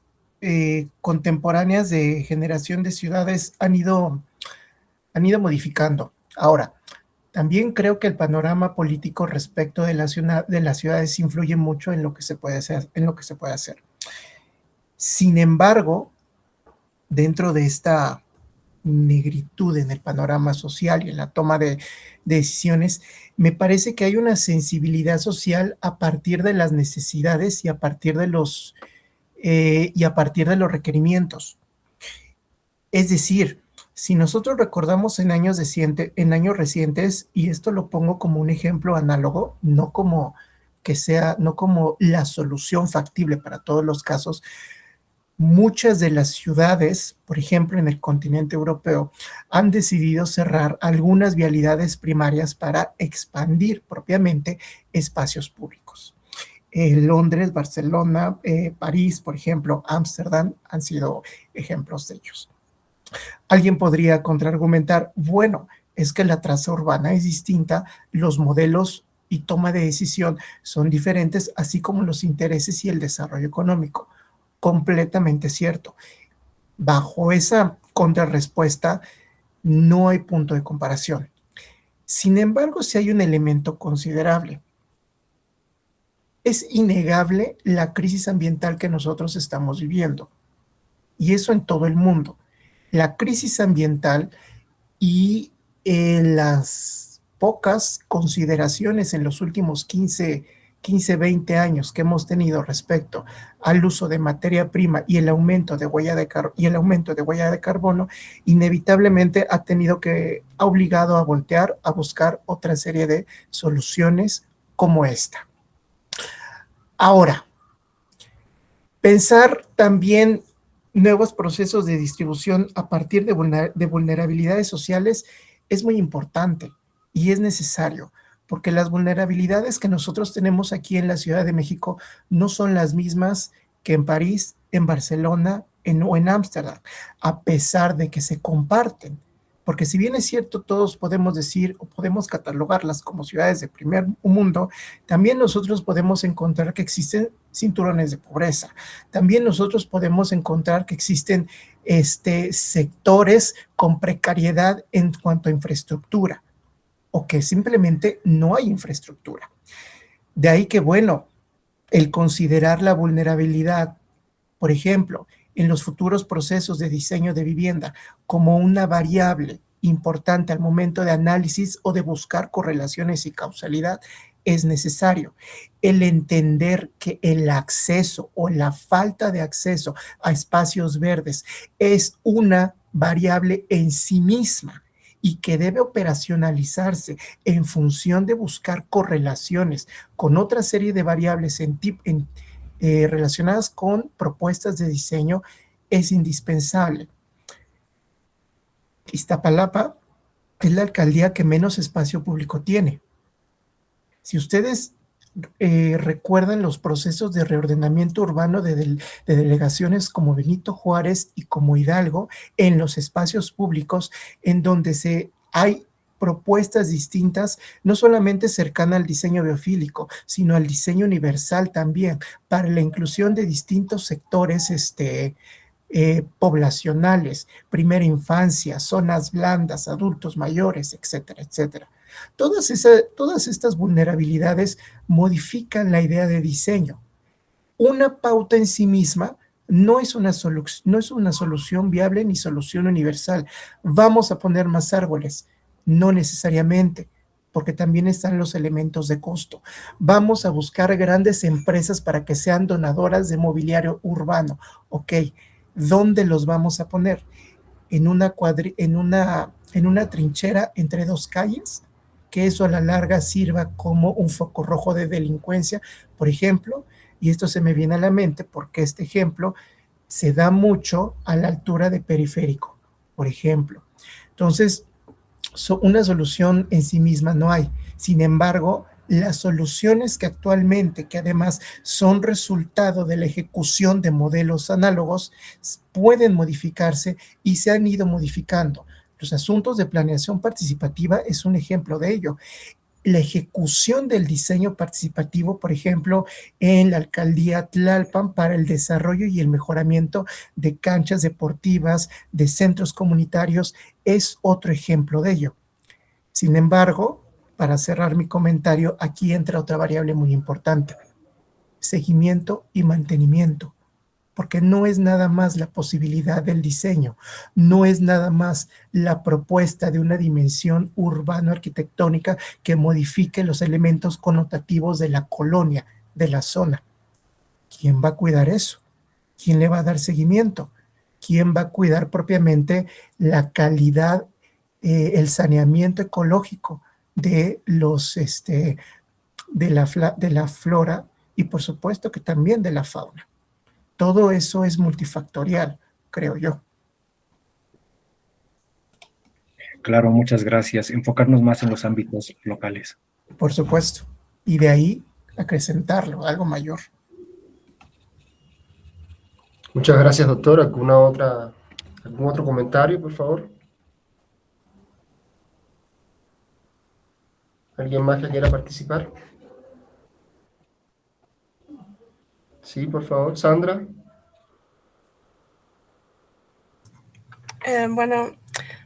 contemporáneas de generación de ciudades han ido modificando. Ahora, también creo que el panorama político respecto de las ciudades influye mucho en lo que se puede hacer, Sin embargo, dentro de esta negritud en el panorama social y en la toma de decisiones, me parece que hay una sensibilidad social a partir de las necesidades y a partir de los requerimientos. Es decir, si nosotros recordamos en años recientes, y esto lo pongo como un ejemplo análogo, no como la solución factible para todos los casos, muchas de las ciudades, por ejemplo, en el continente europeo, han decidido cerrar algunas vialidades primarias para expandir propiamente espacios públicos. Londres, Barcelona, París, por ejemplo, Ámsterdam han sido ejemplos de ellos. Alguien podría contraargumentar, bueno, es que la traza urbana es distinta, los modelos y toma de decisión son diferentes, así como los intereses y el desarrollo económico. Completamente cierto. Bajo esa contrarrespuesta no hay punto de comparación. Sin embargo, sí hay un elemento considerable. Es innegable la crisis ambiental que nosotros estamos viviendo, y eso en todo el mundo. La crisis ambiental y las pocas consideraciones en los últimos 15, 20 años que hemos tenido respecto al uso de materia prima y el aumento de huella de carbono, inevitablemente ha obligado a voltear a buscar otra serie de soluciones como esta. Ahora, pensar también nuevos procesos de distribución a partir de vulnerabilidades sociales es muy importante y es necesario, porque las vulnerabilidades que nosotros tenemos aquí en la Ciudad de México no son las mismas que en París, en Barcelona o en Ámsterdam, a pesar de que se comparten. Porque si bien es cierto, todos podemos decir o podemos catalogarlas como ciudades de primer mundo, también nosotros podemos encontrar que existen cinturones de pobreza. También nosotros podemos encontrar que existen sectores con precariedad en cuanto a infraestructura, o que simplemente no hay infraestructura. De ahí que, bueno, el considerar la vulnerabilidad, por ejemplo, en los futuros procesos de diseño de vivienda como una variable importante al momento de análisis o de buscar correlaciones y causalidad es necesario. El entender que el acceso o la falta de acceso a espacios verdes es una variable en sí misma y que debe operacionalizarse en función de buscar correlaciones con otra serie de variables relacionadas con propuestas de diseño, es indispensable. Iztapalapa es la alcaldía que menos espacio público tiene. Si ustedes recuerdan los procesos de reordenamiento urbano de delegaciones como Benito Juárez y como Hidalgo, en los espacios públicos, en donde hay propuestas distintas, no solamente cercana al diseño biofílico, sino al diseño universal también, para la inclusión de distintos sectores poblacionales, primera infancia, zonas blandas, adultos mayores, etcétera, etcétera. Todas estas vulnerabilidades modifican la idea de diseño. Una pauta en sí misma no es una solución viable ni solución universal. Vamos a poner más árboles, no necesariamente, porque también están los elementos de costo. Vamos a buscar grandes empresas para que sean donadoras de mobiliario urbano. Ok, ¿dónde los vamos a poner? ¿En una trinchera entre dos calles? Que eso a la larga sirva como un foco rojo de delincuencia, por ejemplo, y esto se me viene a la mente porque este ejemplo se da mucho a la altura de Periférico, por ejemplo. Entonces, una solución en sí misma no hay. Sin embargo, las soluciones que actualmente, que además son resultado de la ejecución de modelos análogos, pueden modificarse y se han ido modificando. Los asuntos de planeación participativa es un ejemplo de ello. La ejecución del diseño participativo, por ejemplo, en la alcaldía Tlalpan para el desarrollo y el mejoramiento de canchas deportivas, de centros comunitarios, es otro ejemplo de ello. Sin embargo, para cerrar mi comentario, aquí entra otra variable muy importante: seguimiento y mantenimiento. Porque no es nada más la posibilidad del diseño, no es nada más la propuesta de una dimensión urbano-arquitectónica que modifique los elementos connotativos de la colonia, de la zona. ¿Quién va a cuidar eso? ¿Quién le va a dar seguimiento? ¿Quién va a cuidar propiamente la calidad, el saneamiento ecológico de la flora y por supuesto que también de la fauna? Todo eso es multifactorial, creo yo. Claro, muchas gracias. Enfocarnos más en los ámbitos locales. Por supuesto. Y de ahí acrecentarlo, algo mayor. Muchas gracias, doctor. ¿Algún otro comentario, por favor? ¿Alguien más que quiera participar? Sí, por favor, Sandra. Bueno,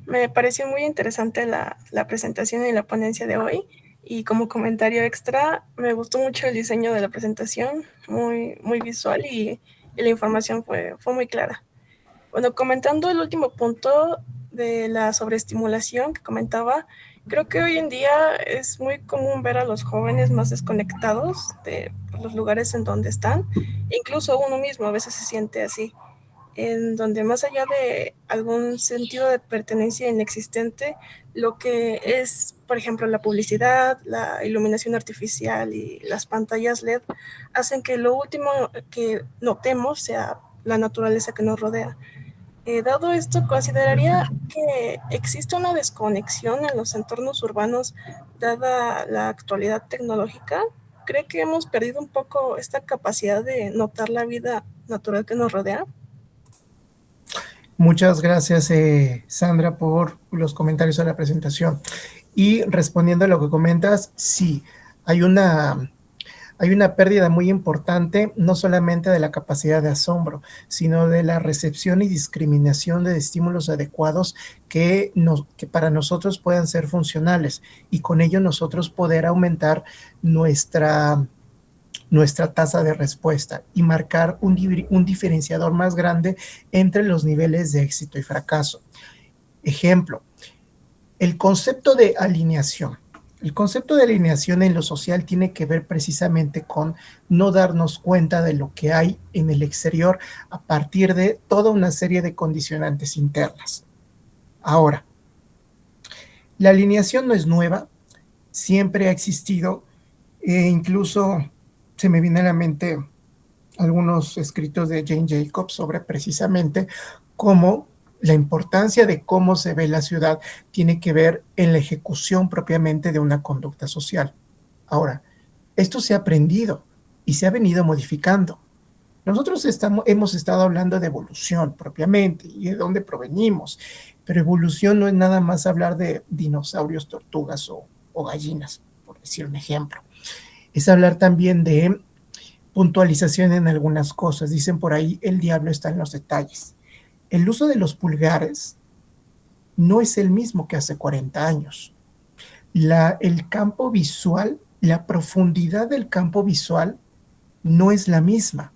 me pareció muy interesante la presentación y la ponencia de hoy, y como comentario extra, me gustó mucho el diseño de la presentación, muy, muy visual, y la información fue muy clara. Bueno, comentando el último punto de la sobreestimulación que comentaba, creo que hoy en día es muy común ver a los jóvenes más desconectados de los lugares en donde están, e incluso uno mismo a veces se siente así, en donde más allá de algún sentido de pertenencia inexistente, lo que es, por ejemplo, la publicidad, la iluminación artificial y las pantallas LED hacen que lo último que notemos sea la naturaleza que nos rodea. Dado esto, consideraría que existe una desconexión en los entornos urbanos dada la actualidad tecnológica. ¿Cree que hemos perdido un poco esta capacidad de notar la vida natural que nos rodea? Muchas gracias, Sandra, por los comentarios a la presentación. Y respondiendo a lo que comentas, sí, hay una pérdida muy importante, no solamente de la capacidad de asombro, sino de la recepción y discriminación de estímulos adecuados que para nosotros puedan ser funcionales, y con ello nosotros poder aumentar nuestra tasa de respuesta y marcar un diferenciador más grande entre los niveles de éxito y fracaso. Ejemplo, el concepto de alineación. El concepto de alineación en lo social tiene que ver precisamente con no darnos cuenta de lo que hay en el exterior a partir de toda una serie de condicionantes internas. Ahora, la alineación no es nueva, siempre ha existido, e incluso se me viene a la mente algunos escritos de Jane Jacobs sobre precisamente cómo la importancia de cómo se ve la ciudad tiene que ver en la ejecución propiamente de una conducta social. Ahora, esto se ha aprendido y se ha venido modificando. Nosotros hemos estado hablando de evolución propiamente y de dónde provenimos, pero evolución no es nada más hablar de dinosaurios, tortugas o gallinas, por decir un ejemplo. Es hablar también de puntualización en algunas cosas. Dicen por ahí, el diablo está en los detalles. El uso de los pulgares no es el mismo que hace 40 años. El campo visual, la profundidad del campo visual no es la misma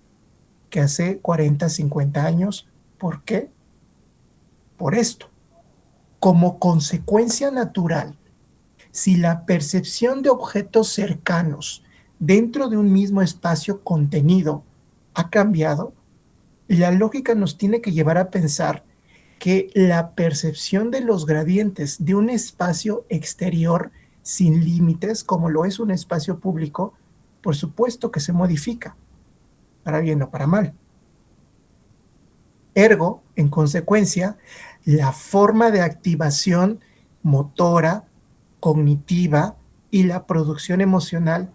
que hace 40, 50 años. ¿Por qué? Por esto. Como consecuencia natural, si la percepción de objetos cercanos dentro de un mismo espacio contenido ha cambiado, la lógica nos tiene que llevar a pensar que la percepción de los gradientes de un espacio exterior sin límites, como lo es un espacio público, por supuesto que se modifica, para bien o para mal. Ergo, en consecuencia, la forma de activación motora, cognitiva y la producción emocional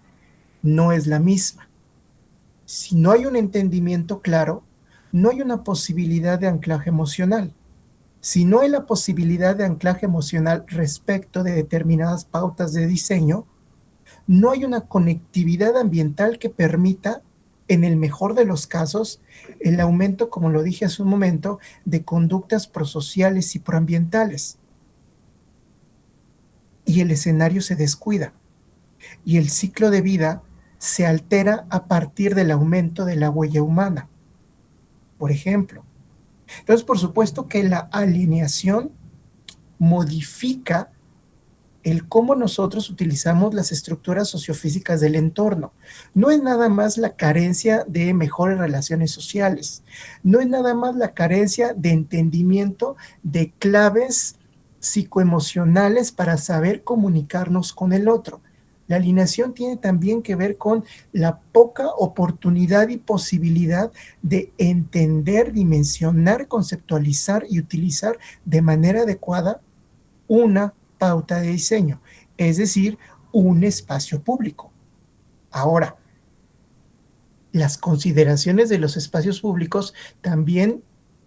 no es la misma. Si no hay un entendimiento claro, no hay una posibilidad de anclaje emocional. Si no hay la posibilidad de anclaje emocional respecto de determinadas pautas de diseño, no hay una conectividad ambiental que permita, en el mejor de los casos, el aumento, como lo dije hace un momento, de conductas prosociales y proambientales. Y el escenario se descuida. Y el ciclo de vida se altera a partir del aumento de la huella humana, por ejemplo. Entonces, por supuesto que la alineación modifica el cómo nosotros utilizamos las estructuras sociofísicas del entorno. No es nada más la carencia de mejores relaciones sociales, no es nada más la carencia de entendimiento de claves psicoemocionales para saber comunicarnos con el otro. La alineación tiene también que ver con la poca oportunidad y posibilidad de entender, dimensionar, conceptualizar y utilizar de manera adecuada una pauta de diseño, es decir, un espacio público. Ahora, las consideraciones de los espacios públicos también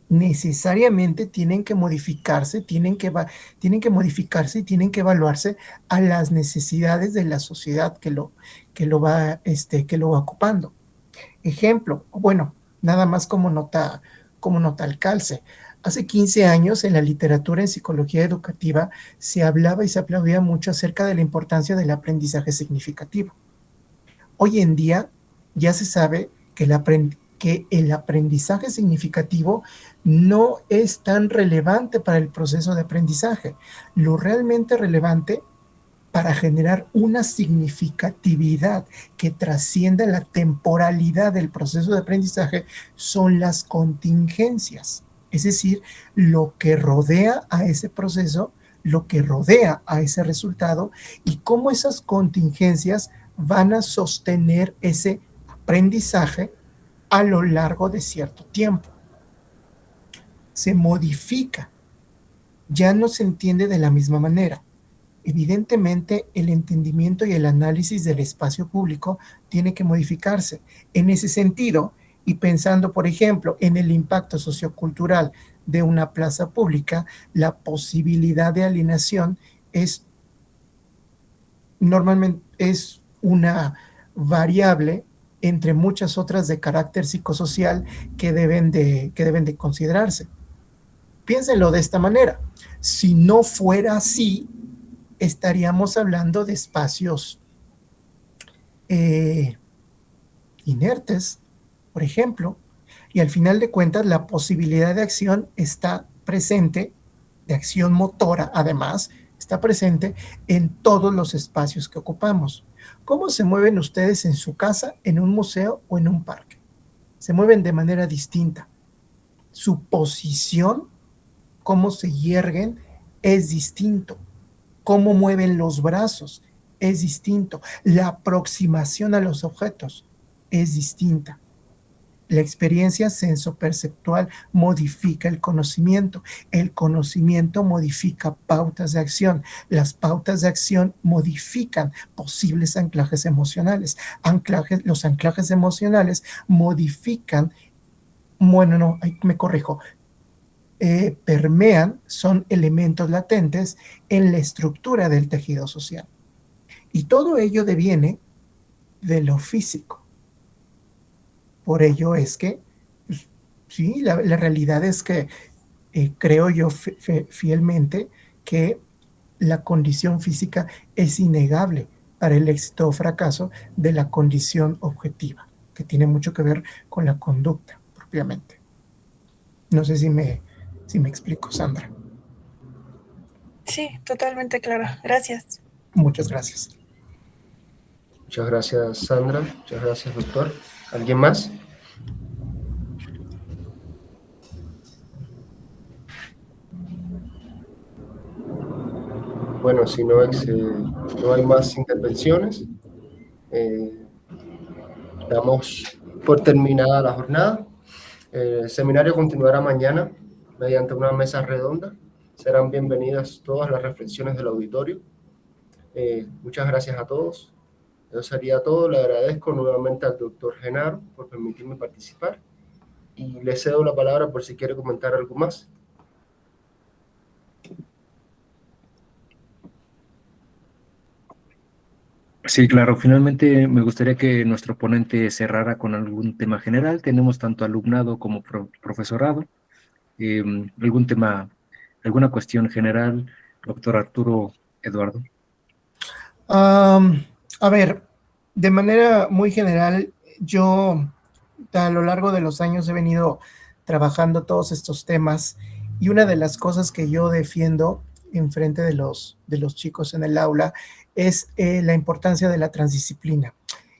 necesariamente tienen que modificarse, tienen que modificarse y tienen que evaluarse a las necesidades de la sociedad que lo va ocupando. Ejemplo, bueno, nada más como nota al calce. Hace 15 años en la literatura en psicología educativa se hablaba y se aplaudía mucho acerca de la importancia del aprendizaje significativo. Hoy en día ya se sabe que el aprendizaje significativo no es tan relevante para el proceso de aprendizaje. Lo realmente relevante para generar una significatividad que trascienda la temporalidad del proceso de aprendizaje son las contingencias. Es decir, lo que rodea a ese proceso, lo que rodea a ese resultado y cómo esas contingencias van a sostener ese aprendizaje a lo largo de cierto tiempo. Se modifica, ya no se entiende de la misma manera. Evidentemente, el entendimiento y el análisis del espacio público tiene que modificarse. En ese sentido, y pensando, por ejemplo, en el impacto sociocultural de una plaza pública, la posibilidad de alineación normalmente es una variable entre muchas otras de carácter psicosocial que deben de considerarse. Piénsenlo de esta manera. Si no fuera así, estaríamos hablando de espacios inertes, por ejemplo, y al final de cuentas la posibilidad de acción está presente, de acción motora además, está presente en todos los espacios que ocupamos. ¿Cómo se mueven ustedes en su casa, en un museo o en un parque? Se mueven de manera distinta. Su posición, cómo se yerguen, es distinto. Cómo mueven los brazos es distinto. La aproximación a los objetos es distinta. La experiencia sensoperceptual modifica el conocimiento. El conocimiento modifica pautas de acción. Las pautas de acción modifican posibles anclajes emocionales. Los anclajes emocionales modifican, bueno, no, me corrijo, permean, son elementos latentes en la estructura del tejido social. Y todo ello deviene de lo físico. Por ello es que, pues, sí, la realidad es que creo yo fielmente que la condición física es innegable para el éxito o fracaso de la condición objetiva, que tiene mucho que ver con la conducta propiamente. No sé si me explico, Sandra. Sí, totalmente claro. Gracias. Muchas gracias. Muchas gracias, Sandra. Muchas gracias, doctor. ¿Alguien más? Bueno, si no, no hay más intervenciones, damos por terminada la jornada. El seminario continuará mañana mediante una mesa redonda. Serán bienvenidas todas las reflexiones del auditorio. Muchas gracias a todos. Eso sería todo. Le agradezco nuevamente al doctor Genaro por permitirme participar y le cedo la palabra por si quiere comentar algo más. Sí, claro. Finalmente me gustaría que nuestro ponente cerrara con algún tema general. Tenemos tanto alumnado como profesorado. Algún tema, alguna cuestión general, doctor Arturo Eduardo. A ver, de manera muy general, yo a lo largo de los años he venido trabajando todos estos temas y una de las cosas que yo defiendo en frente de los chicos en el aula es la importancia de la transdisciplina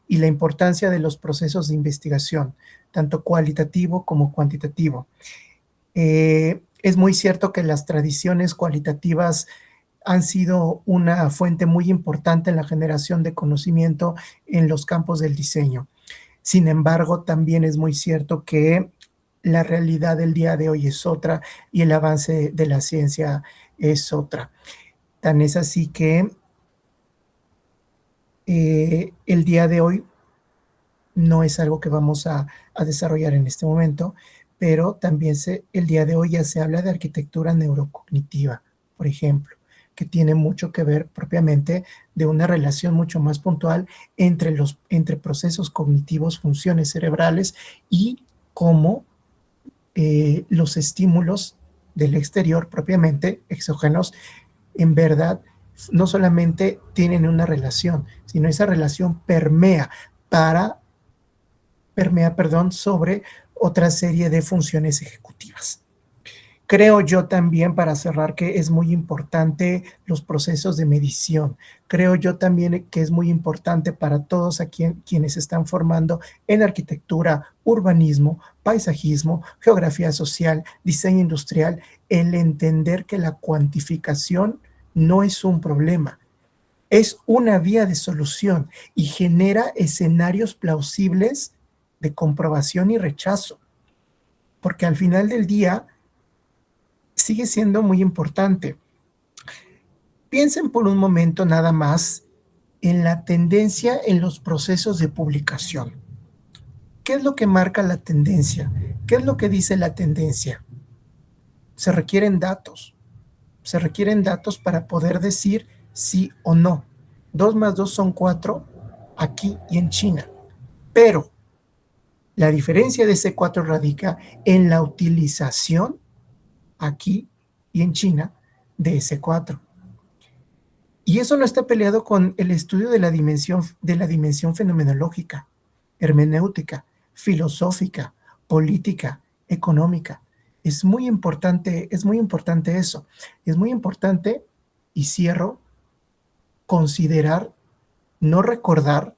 y la importancia de los procesos de investigación, tanto cualitativo como cuantitativo. Es muy cierto que las tradiciones cualitativas han sido una fuente muy importante en la generación de conocimiento en los campos del diseño. Sin embargo, también es muy cierto que la realidad del día de hoy es otra y el avance de la ciencia es otra. Tan es así que el día de hoy no es algo que vamos a desarrollar en este momento, pero también el día de hoy ya se habla de arquitectura neurocognitiva, por ejemplo, que tiene mucho que ver propiamente de una relación mucho más puntual entre procesos cognitivos, funciones cerebrales y cómo los estímulos del exterior propiamente exógenos en verdad no solamente tienen una relación, sino esa relación permea sobre otra serie de funciones ejecutivas. Creo yo también, para cerrar, que es muy importante los procesos de medición. Creo yo también que es muy importante para todos quienes están formando en arquitectura, urbanismo, paisajismo, geografía social, diseño industrial, el entender que la cuantificación no es un problema, es una vía de solución y genera escenarios plausibles de comprobación y rechazo. Porque al final del día sigue siendo muy importante. Piensen por un momento nada más en la tendencia en los procesos de publicación. ¿Qué es lo que marca la tendencia? ¿Qué es lo que dice la tendencia? Se requieren datos. Se requieren datos para poder decir sí o no. 2 más 2 son 4 aquí y en China. Pero la diferencia de ese 4 radica en la utilización aquí y en China de ese 4. Y eso no está peleado con el estudio de la dimensión fenomenológica, hermenéutica, filosófica, política, económica. Es muy importante eso. Es muy importante y cierro, considerar, no recordar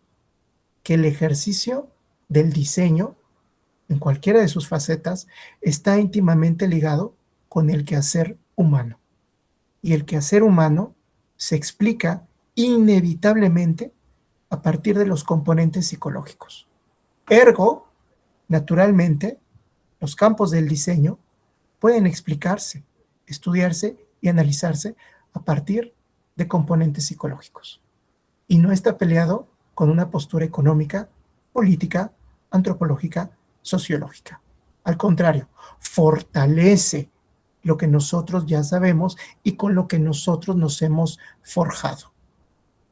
que el ejercicio del diseño, en cualquiera de sus facetas, está íntimamente ligado con el quehacer humano. Y el quehacer humano se explica inevitablemente a partir de los componentes psicológicos. Ergo, naturalmente, los campos del diseño pueden explicarse, estudiarse y analizarse a partir de componentes psicológicos. Y no está peleado con una postura económica, política, antropológica, sociológica. Al contrario, fortalece lo que nosotros ya sabemos y con lo que nosotros nos hemos forjado.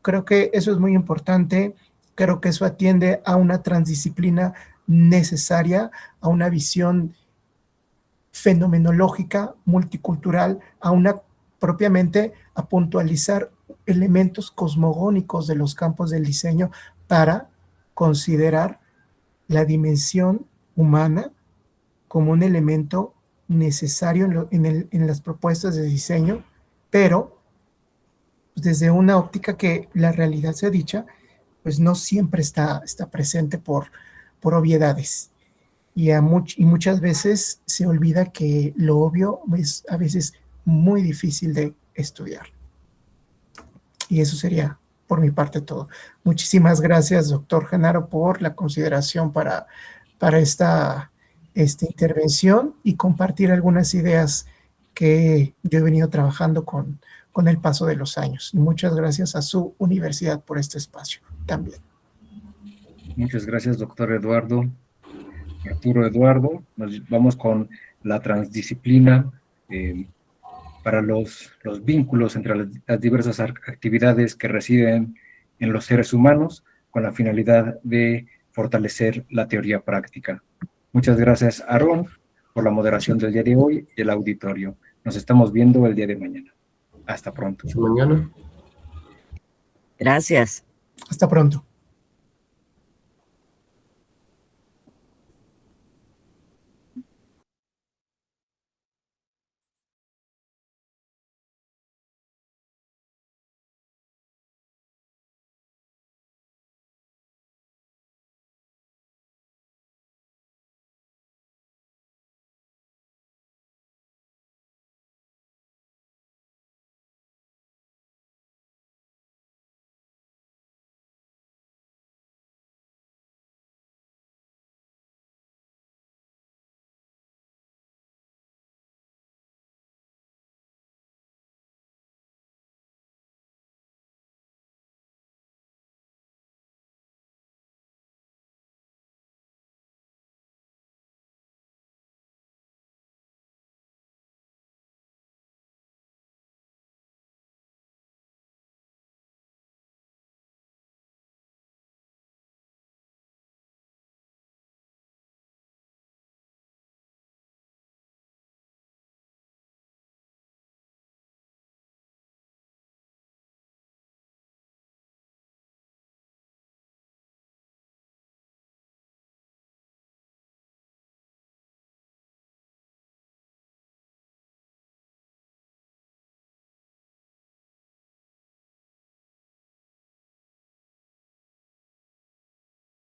Creo que eso es muy importante, creo que eso atiende a una transdisciplina necesaria, a una visión fenomenológica, multicultural, propiamente a puntualizar elementos cosmogónicos de los campos del diseño para considerar la dimensión humana como un elemento necesario en las propuestas de diseño, pero desde una óptica que la realidad sea dicha, pues no siempre está presente por obviedades. Y muchas veces se olvida que lo obvio es a veces muy difícil de estudiar. Y eso sería por mi parte todo. Muchísimas gracias, doctor Genaro, por la consideración para esta intervención y compartir algunas ideas que yo he venido trabajando con el paso de los años. Y muchas gracias a su universidad por este espacio también. Muchas gracias, doctor Arturo Eduardo. Nos vamos con la transdisciplina para los vínculos entre las diversas actividades que residen en los seres humanos con la finalidad de fortalecer la teoría práctica. Muchas gracias, Aarón, por la moderación del día de hoy y el auditorio. Nos estamos viendo el día de mañana. Hasta pronto. Hasta mañana. Gracias. Hasta pronto.